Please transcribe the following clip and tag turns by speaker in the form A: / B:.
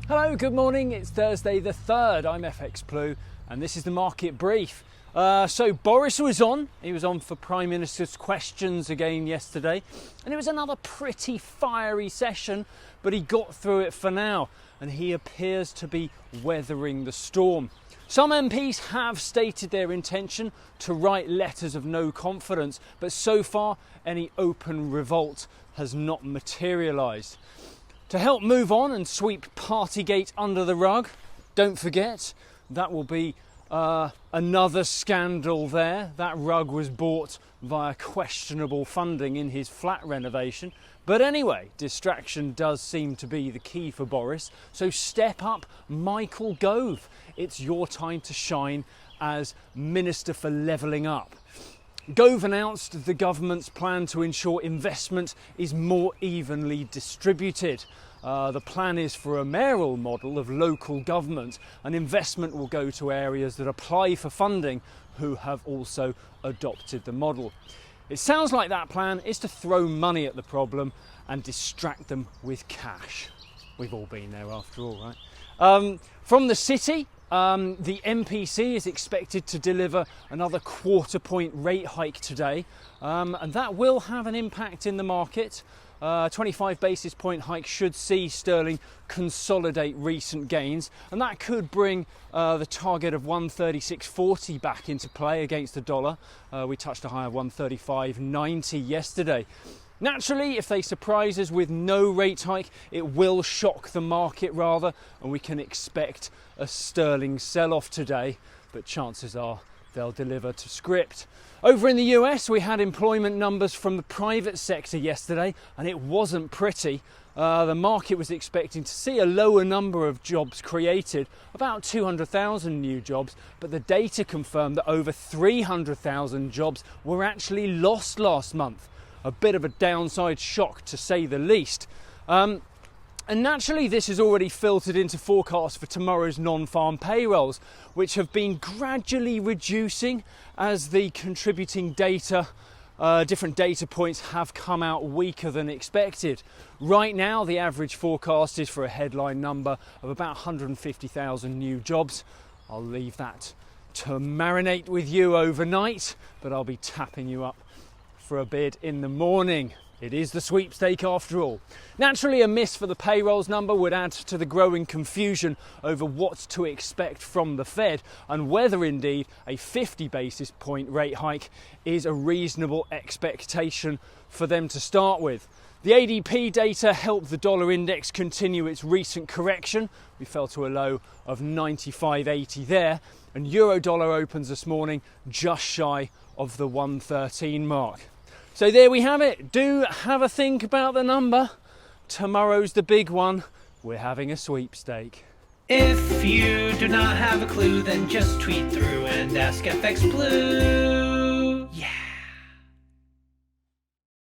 A: Hello, good morning. It's Thursday the 3rd. I'm FX Plu and this is the market brief. So Boris was on. He was on for Prime Minister's questions again yesterday, and it was another pretty fiery session, but he got through it for now and he appears to be weathering the storm. Some MPs have stated their intention to write letters of no confidence, but so far any open revolt has not materialised. To help move on and sweep Partygate under the rug, don't forget, that will be another scandal there. That rug was bought via questionable funding in his flat renovation. But anyway, distraction does seem to be the key for Boris. So step up, Michael Gove. It's your time to shine as Minister for Levelling Up. Gove announced the government's plan to ensure investment is more evenly distributed. The plan is for a mayoral model of local government, and investment will go to areas that apply for funding who have also adopted the model. It sounds like that plan is to throw money at the problem and distract them with cash. We've all been there after all, right? From the city, the MPC is expected to deliver another quarter-point rate hike today, and that will have an impact in the market. 25 basis point hike should see sterling consolidate recent gains, and that could bring the target of 136.40 back into play against the dollar. We touched a high of 135.90 yesterday. Naturally, if they surprise us with no rate hike, it will shock the market rather, and we can expect a sterling sell-off today, but chances are they'll deliver to script. Over in the US, we had employment numbers from the private sector yesterday, and it wasn't pretty. The market was expecting to see a lower number of jobs created, about 200,000 new jobs, but the data confirmed that over 300,000 jobs were actually lost last month. A bit of a downside shock, to say the least. And naturally, this has already filtered into forecasts for tomorrow's non-farm payrolls, which have been gradually reducing as the contributing data, different data points have come out weaker than expected. Right now, the average forecast is for a headline number of about 150,000 new jobs. I'll leave that to marinate with you overnight, but I'll be tapping you up for a bid in the morning. It is the sweepstake after all. Naturally, a miss for the payrolls number would add to the growing confusion over what to expect from the Fed and whether indeed a 50 basis point rate hike is a reasonable expectation for them to start with. The ADP data helped the dollar index continue its recent correction. We fell to a low of 95.80 there, and euro dollar opens this morning just shy of the 113 mark. So there we have it. Do have a think about the number. Tomorrow's the big one. We're having a sweepstake.
B: If you do not have a clue, then just tweet through and ask FX Blue.